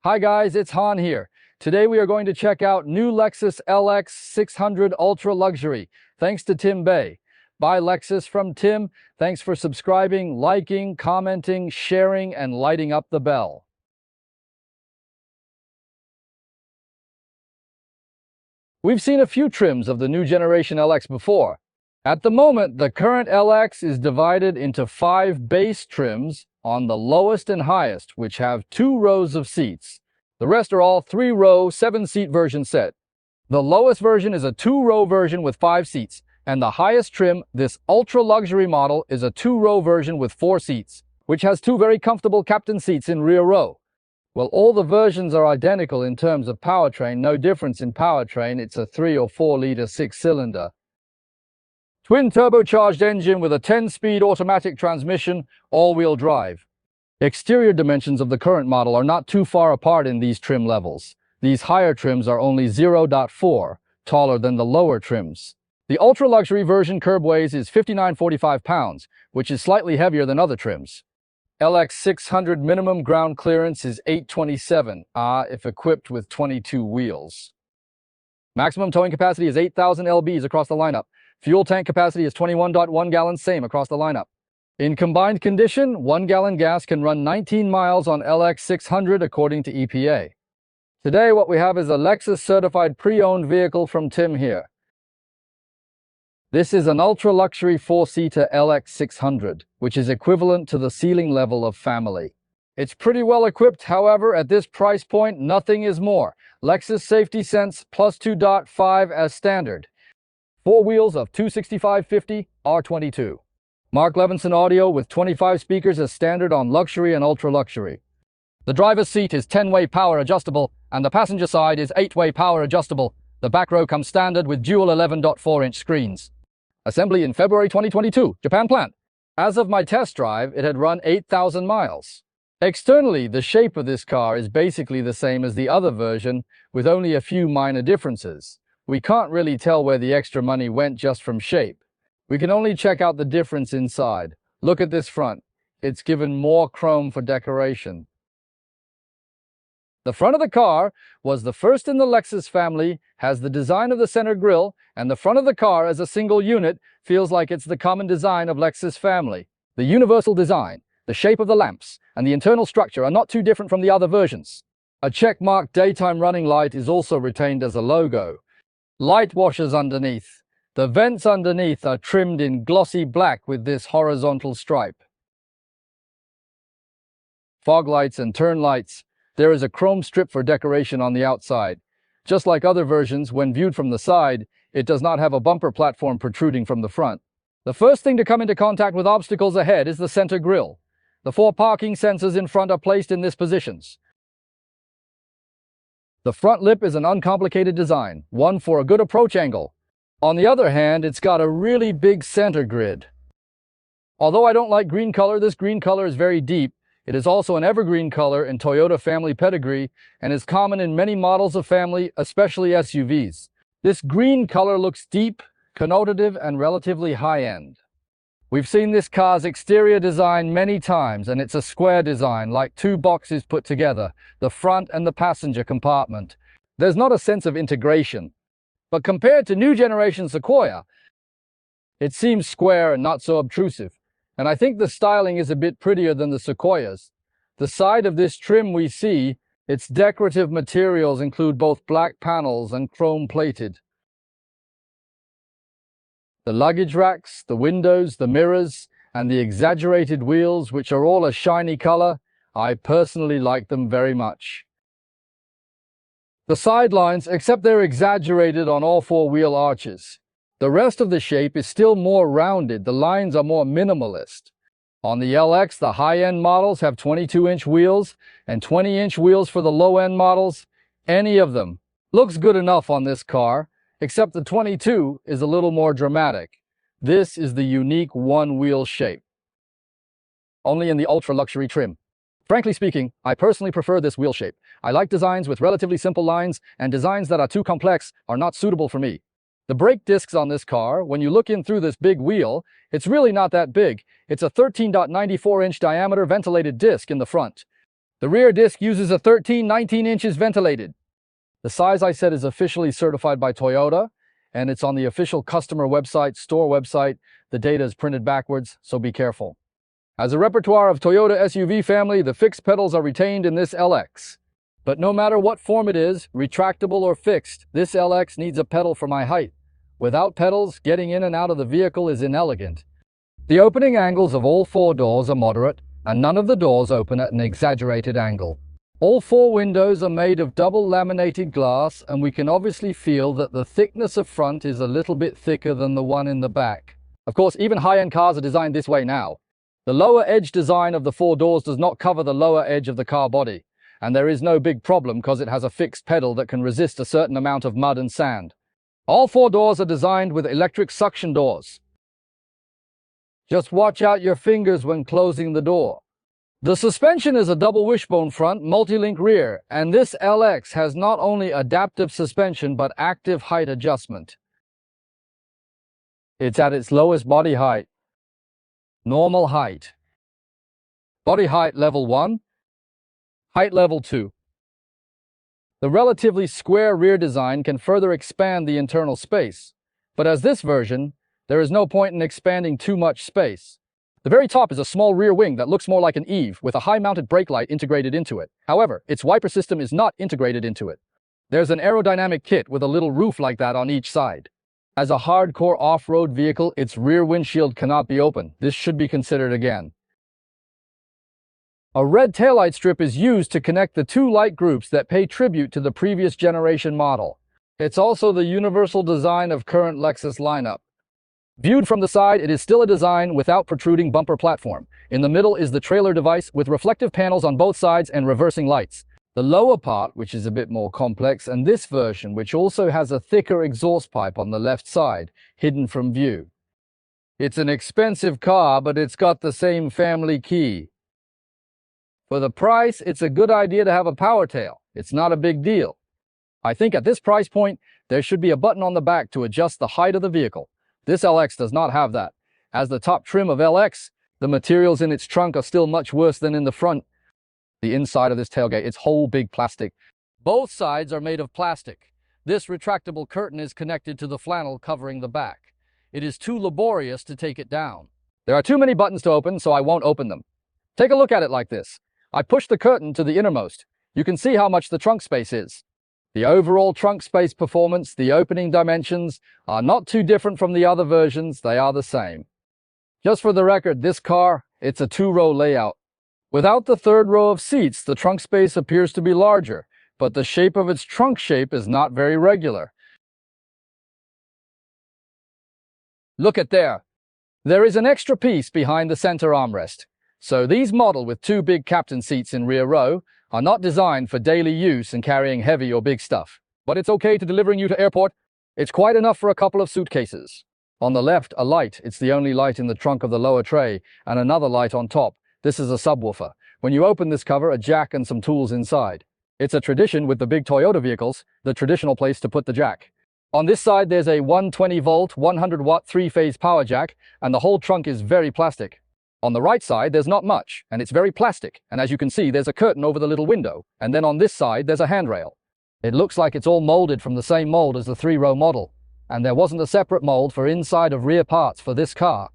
Hi guys, it's Han here. Today we are going to check out new Lexus LX600 Ultra Luxury, thanks to Tim Bay. Buy Lexus from Tim. Thanks for subscribing, liking, commenting, sharing, and lighting up the bell. We've seen a few trims of the new generation LX before. At the moment, the current LX is divided into 5 base trims on the lowest and highest, which have 2 rows of seats. The rest are all 3-row, 7-seat version set. The lowest version is a 2-row version with 5 seats, and the highest trim, this ultra luxury model, is a 2-row version with 4 seats, which has 2 very comfortable captain seats in rear row. Well, all the versions are identical in terms of powertrain, no difference in powertrain. It's a 3 or 4-liter 6-cylinder. Twin turbocharged engine with a 10-speed automatic transmission, all-wheel drive. Exterior dimensions of the current model are not too far apart in these trim levels. These higher trims are only 0.4 taller than the lower trims. The ultra-luxury version curb weighs is 59.45 pounds, which is slightly heavier than other trims. LX600 minimum ground clearance is 827, if equipped with 22 wheels. Maximum towing capacity is 8,000 lbs across the lineup. Fuel tank capacity is 21.1 gallons, same across the lineup. In combined condition, 1-gallon gas can run 19 miles on LX600 according to EPA. Today what we have is a Lexus certified pre-owned vehicle from Tim here. This is an ultra-luxury 4-seater LX600, which is equivalent to the ceiling level of family. It's pretty well equipped, however, at this price point, nothing is more. Lexus Safety Sense plus 2.5 as standard. 4 wheels of 265/50 R22. Mark Levinson audio with 25 speakers as standard on luxury and ultra-luxury. The driver's seat is 10-way power adjustable, and the passenger side is 8-way power adjustable. The back row comes standard with dual 11.4-inch screens. Assembly in February 2022, Japan plant. As of my test drive, it had run 8,000 miles. Externally, the shape of this car is basically the same as the other version, with only a few minor differences. We can't really tell where the extra money went just from shape. We can only check out the difference inside. Look at this front. It's given more chrome for decoration. The front of the car was the first in the Lexus family, has the design of the center grille, and the front of the car as a single unit feels like it's the common design of Lexus family. The universal design, the shape of the lamps, and the internal structure are not too different from the other versions. A check-marked daytime running light is also retained as a logo. Light washers underneath. The vents underneath are trimmed in glossy black with this horizontal stripe. Fog lights and turn lights. There is a chrome strip for decoration on the outside. Just like other versions, when viewed from the side, it does not have a bumper platform protruding from the front. The first thing to come into contact with obstacles ahead is the center grille. The 4 parking sensors in front are placed in this positions. The front lip is an uncomplicated design, one for a good approach angle. On the other hand, it's got a really big center grid. Although I don't like green color, this green color is very deep. It is also an evergreen color in Toyota family pedigree and is common in many models of family, especially SUVs. This green color looks deep, connotative, and relatively high-end. We've seen this car's exterior design many times, and it's a square design, like 2 boxes put together, the front and the passenger compartment. There's not a sense of integration. But compared to new generation Sequoia, it seems square and not so obtrusive. And I think the styling is a bit prettier than the Sequoias. The side of this trim we see, its decorative materials include both black panels and chrome plated. The luggage racks, the windows, the mirrors, and the exaggerated wheels, which are all a shiny color, I personally like them very much. The sidelines, except they're exaggerated on all 4 wheel arches. The rest of the shape is still more rounded. The lines are more minimalist. On the LX, the high-end models have 22-inch wheels and 20-inch wheels for the low-end models. Any of them looks good enough on this car, except the 22 is a little more dramatic. This is the unique one-wheel shape. Only in the ultra-luxury trim. Frankly speaking, I personally prefer this wheel shape. I like designs with relatively simple lines, and designs that are too complex are not suitable for me. The brake discs on this car, when you look in through this big wheel, it's really not that big. It's a 13.94-inch diameter ventilated disc in the front. The rear disc uses a 13-19 inches ventilated. The size I said is officially certified by Toyota, and it's on the official customer website, store website. The data is printed backwards, so be careful. As a repertoire of Toyota SUV family, the fixed pedals are retained in this LX. But no matter what form it is, retractable or fixed, this LX needs a pedal for my height. Without pedals, getting in and out of the vehicle is inelegant. The opening angles of all four doors are moderate, and none of the doors open at an exaggerated angle. All four windows are made of double laminated glass, and we can obviously feel that the thickness of front is a little bit thicker than the one in the back. Of course, even high-end cars are designed this way now. The lower edge design of the four doors does not cover the lower edge of the car body, and there is no big problem because it has a fixed pedal that can resist a certain amount of mud and sand. All four doors are designed with electric suction doors. Just watch out your fingers when closing the door. The suspension is a double wishbone front, multi-link rear, and this LX has not only adaptive suspension but active height adjustment. It's at its lowest body height. Normal height. Body height level 1. Height level 2. The relatively square rear design can further expand the internal space, but as this version, there is no point in expanding too much space. The very top is a small rear wing that looks more like an eave with a high-mounted brake light integrated into it. However, its wiper system is not integrated into it. There's an aerodynamic kit with a little roof like that on each side. As a hardcore off-road vehicle, its rear windshield cannot be open. This should be considered again. A red taillight strip is used to connect the two light groups that pay tribute to the previous generation model. It's also the universal design of current Lexus lineup. Viewed from the side, it is still a design without protruding bumper platform. In the middle is the trailer device with reflective panels on both sides and reversing lights. The lower part, which is a bit more complex, and this version, which also has a thicker exhaust pipe on the left side, hidden from view. It's an expensive car, but it's got the same family key. For the price, it's a good idea to have a power tail. It's not a big deal. I think at this price point, there should be a button on the back to adjust the height of the vehicle. This LX does not have that. As the top trim of LX, the materials in its trunk are still much worse than in the front. The inside of this tailgate is whole big plastic. Both sides are made of plastic. This retractable curtain is connected to the flannel covering the back. It is too laborious to take it down. There are too many buttons to open, so I won't open them. Take a look at it like this. I push the curtain to the innermost. You can see how much the trunk space is. The overall trunk space performance, the opening dimensions, are not too different from the other versions. They are the same. Just for the record, this car, it's a two-row layout. Without the third row of seats, the trunk space appears to be larger, but the shape of its trunk shape is not very regular. Look at there. There is an extra piece behind the center armrest. So these model with two big captain seats in rear row are not designed for daily use and carrying heavy or big stuff. But it's okay to delivering you to airport. It's quite enough for a couple of suitcases. On the left, a light. It's the only light in the trunk of the lower tray, and another light on top. This is a subwoofer. When you open this cover, a jack and some tools inside. It's a tradition with the big Toyota vehicles, the traditional place to put the jack. On this side, there's a 120-volt, 100-watt three-phase power jack, and the whole trunk is very plastic. On the right side, there's not much, and it's very plastic, and as you can see, there's a curtain over the little window, and then on this side, there's a handrail. It looks like it's all molded from the same mold as the three-row model, and there wasn't a separate mold for inside of rear parts for this car.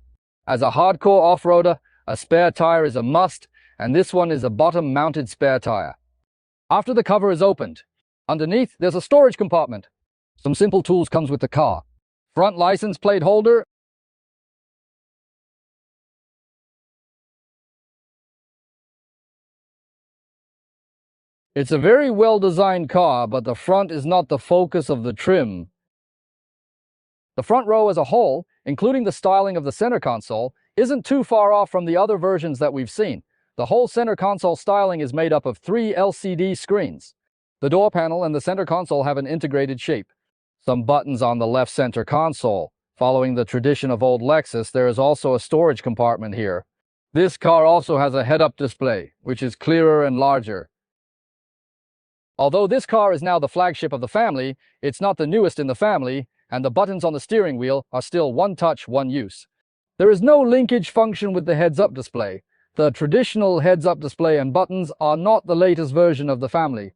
As a hardcore off-roader, a spare tire is a must, and this one is a bottom-mounted spare tire. After the cover is opened, underneath, there's a storage compartment. Some simple tools comes with the car. Front license plate holder. It's a very well-designed car, but the front is not the focus of the trim. The front row as a whole, including the styling of the center console, isn't too far off from the other versions that we've seen. The whole center console styling is made up of 3 LCD screens. The door panel and the center console have an integrated shape. Some buttons on the left center console. Following the tradition of old Lexus, there is also a storage compartment here. This car also has a head-up display, which is clearer and larger. Although this car is now the flagship of the family, it's not the newest in the family, and the buttons on the steering wheel are still one touch, one use. There is no linkage function with the heads-up display. The traditional heads-up display and buttons are not the latest version of the family.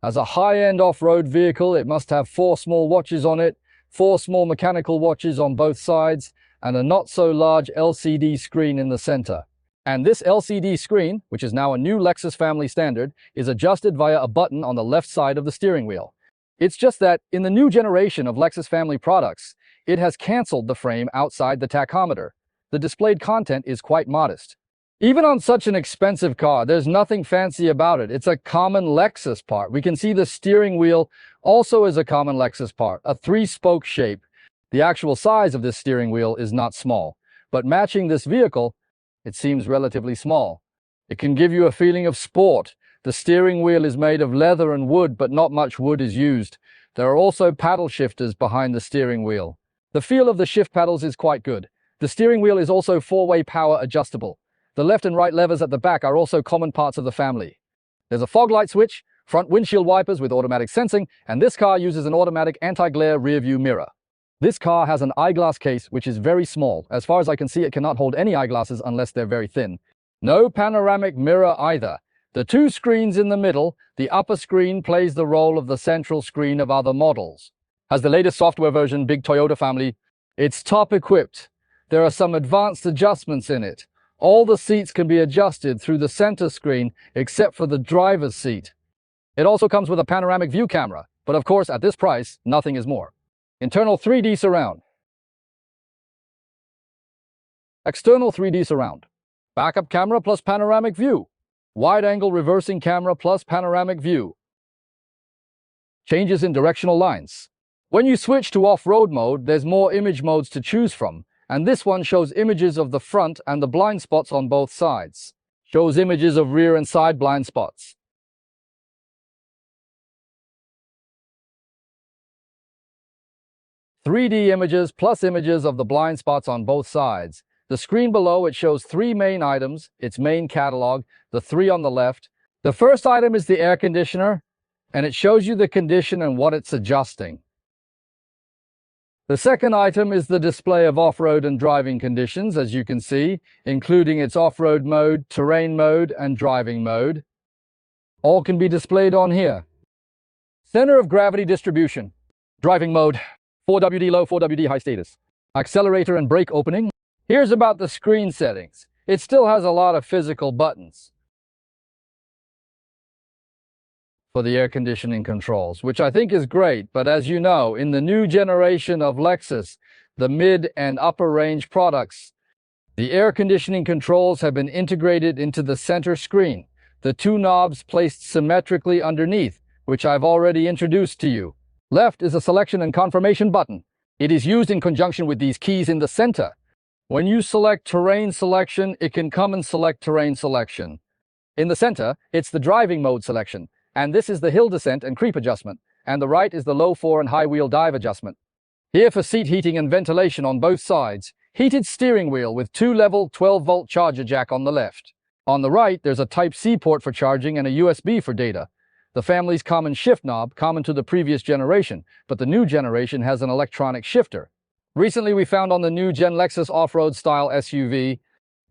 As a high-end off-road vehicle, it must have 4 small watches on it, 4 small mechanical watches on both sides, and a not-so-large LCD screen in the center. And this LCD screen, which is now a new Lexus family standard, is adjusted via a button on the left side of the steering wheel. It's just that, in the new generation of Lexus family products, it has canceled the frame outside the tachometer. The displayed content is quite modest. Even on such an expensive car, there's nothing fancy about it. It's a common Lexus part. We can see the steering wheel also is a common Lexus part, a 3-spoke shape. The actual size of this steering wheel is not small, but matching this vehicle, it seems relatively small. It can give you a feeling of sport. The steering wheel is made of leather and wood, but not much wood is used. There are also paddle shifters behind the steering wheel. The feel of the shift paddles is quite good. The steering wheel is also 4-way power adjustable. The left and right levers at the back are also common parts of the family. There's a fog light switch, front windshield wipers with automatic sensing, and this car uses an automatic anti-glare rear-view mirror. This car has an eyeglass case which is very small. As far as I can see, it cannot hold any eyeglasses unless they're very thin. No panoramic mirror either. The 2 screens in the middle, the upper screen plays the role of the central screen of other models. Has the latest software version, big Toyota family. It's top equipped. There are some advanced adjustments in it. All the seats can be adjusted through the center screen except for the driver's seat. It also comes with a panoramic view camera, but of course at this price, nothing is more. Internal 3D surround. External 3D surround. Backup camera plus panoramic view. Wide-angle reversing camera plus panoramic view. Changes in directional lines. When you switch to off-road mode, there's more image modes to choose from. And this one shows images of the front and the blind spots on both sides. Shows images of rear and side blind spots. "3D images plus images of the blind spots on both sides. The screen below, it shows 3 main items, its main catalog, the 3 on the left. The first item is the air conditioner, and it shows you the condition and what it's adjusting. The second item is the display of off-road and driving conditions, as you can see, including its off-road mode, terrain mode, and driving mode. All can be displayed on here. Center of gravity distribution. Driving mode, 4WD low, 4WD high status. Accelerator and brake opening. Here's about the screen settings. It still has a lot of physical buttons for the air conditioning controls, which I think is great, but as you know, in the new generation of Lexus, the mid and upper range products, the air conditioning controls have been integrated into the center screen, the 2 knobs placed symmetrically underneath, which I've already introduced to you. Left is a selection and confirmation button. It is used in conjunction with these keys in the center. When you select terrain selection, it can come and select terrain selection. In the center, it's the driving mode selection. And this is the hill descent and creep adjustment, and the right is the low 4 and high wheel dive adjustment. Here for seat heating and ventilation on both sides, heated steering wheel with 2-level 12-volt charger jack on the left. On the right, there's a Type-C port for charging and a USB for data. The family's common shift knob, common to the previous generation, but the new generation has an electronic shifter. Recently, we found on the new Gen Lexus off-road style SUV,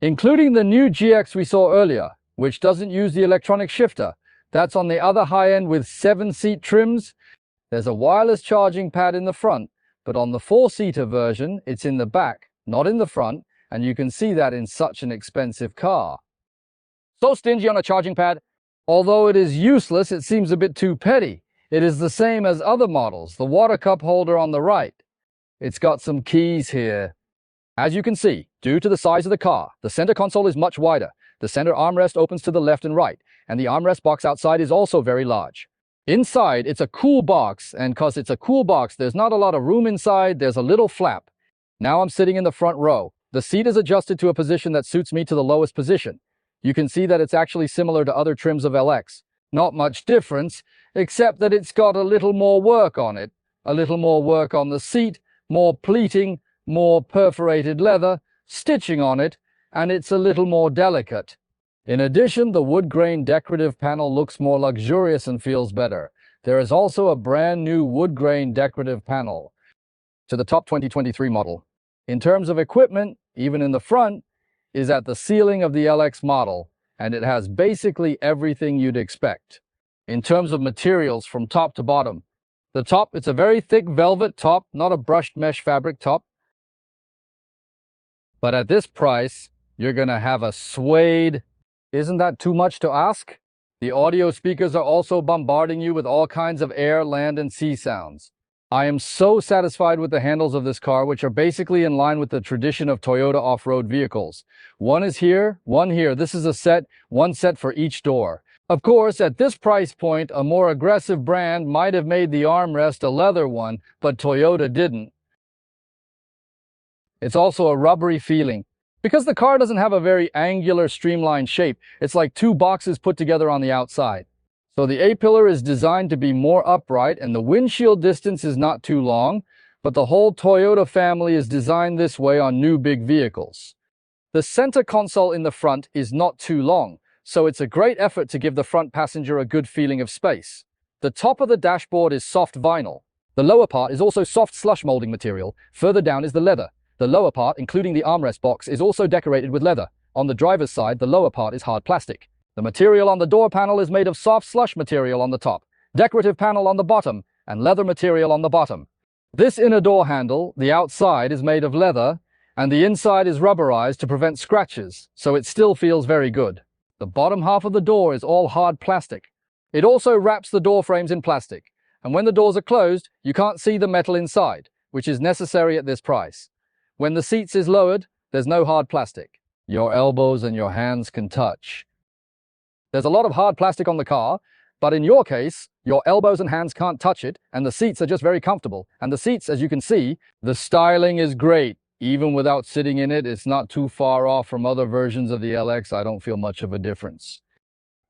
including the new GX we saw earlier, which doesn't use the electronic shifter. That's on the other high end with 7-seat trims. There's a wireless charging pad in the front, but on the 4-seater version, it's in the back, not in the front, and you can see that in such an expensive car. So stingy on a charging pad. Although it is useless, it seems a bit too petty. It is the same as other models, the water cup holder on the right. It's got some keys here. As you can see, due to the size of the car, the center console is much wider. The center armrest opens to the left and right, and the armrest box outside is also very large. Inside, it's a cool box, and because it's a cool box, there's not a lot of room inside, there's a little flap. Now I'm sitting in the front row. The seat is adjusted to a position that suits me to the lowest position. You can see that it's actually similar to other trims of LX. Not much difference, except that it's got a little more work on it. A little more work on the seat, more pleating, more perforated leather, stitching on it, and it's a little more delicate. In addition, the wood grain decorative panel looks more luxurious and feels better. There is also a brand new wood grain decorative panel to the top 2023 model. In terms of equipment, even in the front, is at the ceiling of the LX model, and it has basically everything you'd expect. In terms of materials from top to bottom, the top, it's a very thick velvet top, not a brushed mesh fabric top. But at this price, you're gonna have a suede. Isn't that too much to ask? The audio speakers are also bombarding you with all kinds of air, land, and sea sounds. I am so satisfied with the handles of this car, which are basically in line with the tradition of Toyota off-road vehicles. One is here, one here. This is a set, one set for each door. Of course, at this price point, a more aggressive brand might have made the armrest a leather one, but Toyota didn't. It's also a rubbery feeling. Because the car doesn't have a very angular, streamlined shape, it's like two boxes put together on the outside. So the A-pillar is designed to be more upright, and the windshield distance is not too long, but the whole Toyota family is designed this way on new big vehicles. The center console in the front is not too long, so it's a great effort to give the front passenger a good feeling of space. The top of the dashboard is soft vinyl. The lower part is also soft slush molding material. Further down is the leather. The lower part, including the armrest box, is also decorated with leather. On the driver's side, the lower part is hard plastic. The material on the door panel is made of soft slush material on the top, decorative panel on the bottom, and leather material on the bottom. This inner door handle, the outside, is made of leather, and the inside is rubberized to prevent scratches, so it still feels very good. The bottom half of the door is all hard plastic. It also wraps the door frames in plastic, and when the doors are closed, you can't see the metal inside, which is necessary at this price. When the seats is lowered, there's no hard plastic. Your elbows and your hands can touch. There's a lot of hard plastic on the car, but in your case, your elbows and hands can't touch it, and the seats are just very comfortable. And the seats, as you can see, the styling is great. Even without sitting in it, it's not too far off from other versions of the LX. I don't feel much of a difference.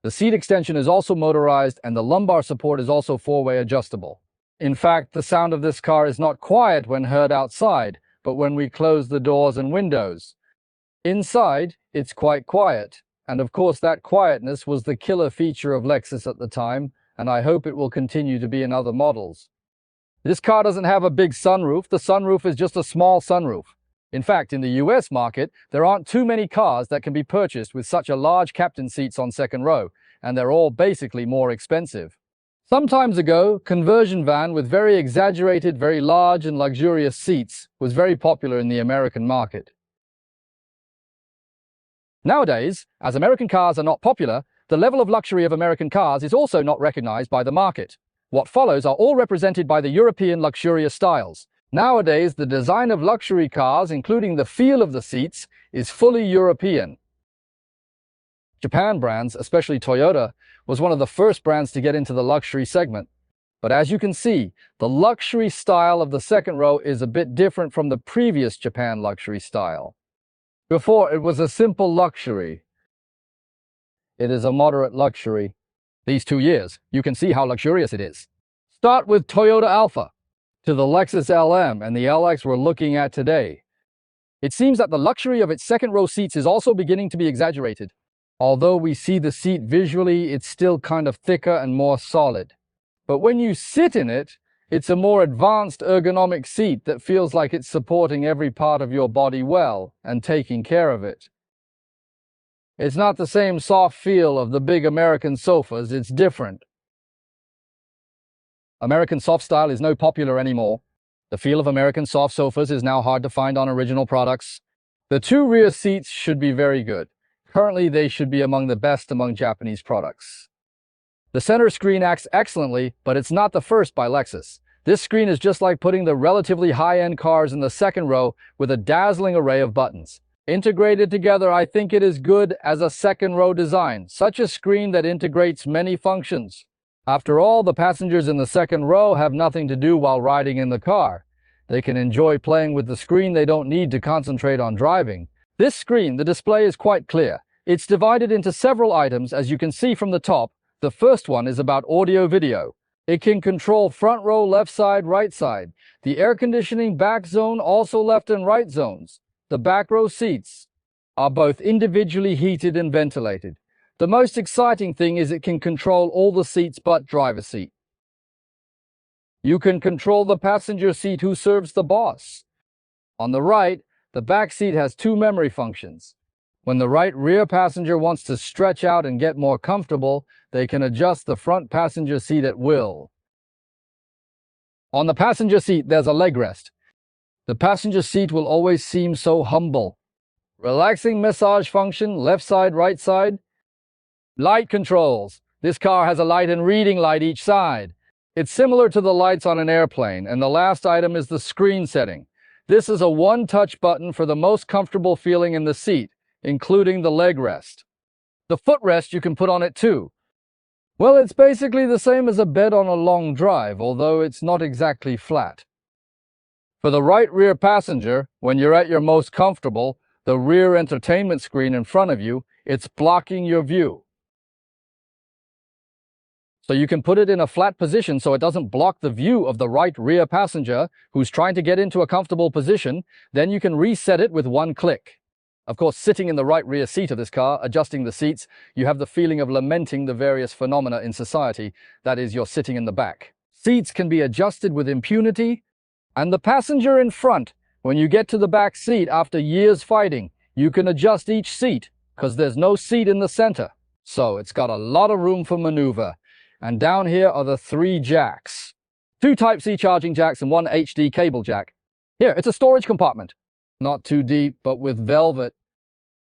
The seat extension is also motorized, and the lumbar support is also four-way adjustable. In fact, the sound of this car is not quiet when heard outside, but when we close the doors and windows. Inside, it's quite quiet. And of course, that quietness was the killer feature of Lexus at the time, and I hope it will continue to be in other models. This car doesn't have a big sunroof. The sunroof is just a small sunroof. In fact, in the US market, there aren't too many cars that can be purchased with such a large captain seats on second row, and they're all basically more expensive. Some times ago, conversion van with very exaggerated, very large and luxurious seats was very popular in the American market. Nowadays, as American cars are not popular, the level of luxury of American cars is also not recognized by the market. What follows are all represented by the European luxurious styles. Nowadays, the design of luxury cars, including the feel of the seats, is fully European. Japan brands, especially Toyota, was one of the first brands to get into the luxury segment. But as you can see, the luxury style of the second row is a bit different from the previous Japan luxury style. Before, it was a simple luxury. It is a moderate luxury. These 2 years, you can see how luxurious it is. Start with Toyota Alpha, to the Lexus LM and the LX we're looking at today. It seems that the luxury of its second row seats is also beginning to be exaggerated. Although we see the seat visually, it's still kind of thicker and more solid. But when you sit in it, it's a more advanced ergonomic seat that feels like it's supporting every part of your body well and taking care of it. It's not the same soft feel of the big American sofas, it's different. American soft style is no popular anymore. The feel of American soft sofas is now hard to find on original products. The 2 rear seats should be very good. Currently, they should be among the best among Japanese products. The center screen acts excellently, but it's not the first by Lexus. This screen is just like putting the relatively high-end cars in the second row with a dazzling array of buttons. Integrated together, I think it is good as a second row design, such a screen that integrates many functions. After all, the passengers in the second row have nothing to do while riding in the car. They can enjoy playing with the screen. They don't need to concentrate on driving. This screen, the display is quite clear. It's divided into several items, as you can see from the top. The first one is about audio-video. It can control front row, left side, right side. The air conditioning back zone, also left and right zones. The back row seats are both individually heated and ventilated. The most exciting thing is it can control all the seats but driver's seat. You can control the passenger seat who serves the boss. On the right, the back seat has 2 memory functions. When the right rear passenger wants to stretch out and get more comfortable, they can adjust the front passenger seat at will. On the passenger seat, there's a leg rest. The passenger seat will always seem so humble. Relaxing massage function, left side, right side. Light controls. This car has a light and reading light each side. It's similar to the lights on an airplane, and the last item is the screen setting. This is a one-touch button for the most comfortable feeling in the seat, including the leg rest. The footrest you can put on it too. Well, it's basically the same as a bed on a long drive, although it's not exactly flat. For the right rear passenger, when you're at your most comfortable, the rear entertainment screen in front of you, it's blocking your view. So you can put it in a flat position so it doesn't block the view of the right rear passenger who's trying to get into a comfortable position. Then you can reset it with one click. Of course, sitting in the right rear seat of this car, adjusting the seats, you have the feeling of lamenting the various phenomena in society. That is, you're sitting in the back. Seats can be adjusted with impunity, and the passenger in front, when you get to the back seat after years fighting, you can adjust each seat because there's no seat in the center. So it's got a lot of room for maneuver. And down here are the 3 jacks. 2 Type-C charging jacks and 1 HD cable jack. Here, it's a storage compartment. Not too deep, but with velvet.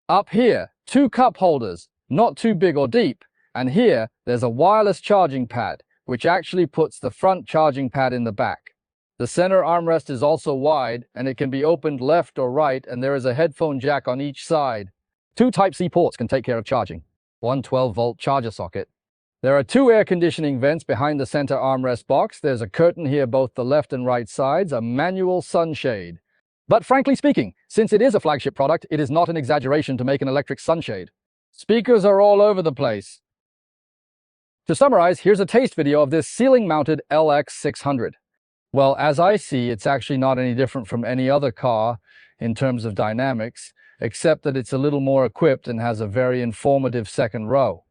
Up here, 2 cup holders, not too big or deep. And here, there's a wireless charging pad, which actually puts the front charging pad in the back. The center armrest is also wide, and it can be opened left or right, and there is a headphone jack on each side. 2 Type-C ports can take care of charging. 1 12-volt charger socket. There are 2 air conditioning vents behind the center armrest box. There's a curtain here both the left and right sides, a manual sunshade. But frankly speaking, since it is a flagship product, it is not an exaggeration to make an electric sunshade. Speakers are all over the place. To summarize, here's a taste video of this ceiling-mounted LX600. Well, as I see, it's actually not any different from any other car in terms of dynamics, except that it's a little more equipped and has a very informative second row.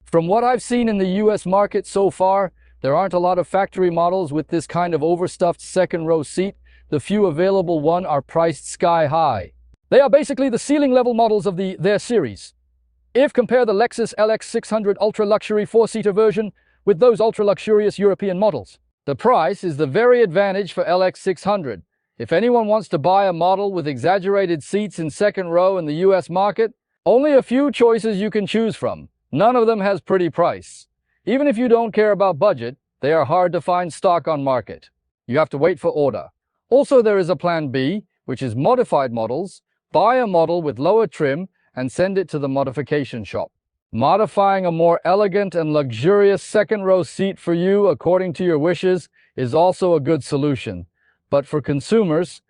From what I've seen in the US market so far, there aren't a lot of factory models with this kind of overstuffed second row seat. The few available ones are priced sky high. They are basically the ceiling level models of their series. Compare the Lexus LX600 ultra-luxury 4-seater version with those ultra-luxurious European models. The price is the very advantage for LX600. If anyone wants to buy a model with exaggerated seats in second row in the US market, only a few choices you can choose from. None of them has pretty price. Even if you don't care about budget, they are hard to find stock on market. You have to wait for order. Also, there is a plan B, which is modified models. Buy a model with lower trim and send it to the modification shop. Modifying a more elegant and luxurious second row seat for you according to your wishes is also a good solution. But for consumers,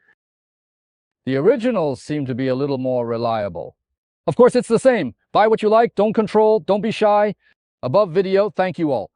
the originals seem to be a little more reliable. Of course, it's the same. Buy what you like, don't control, don't be shy. Above video, thank you all.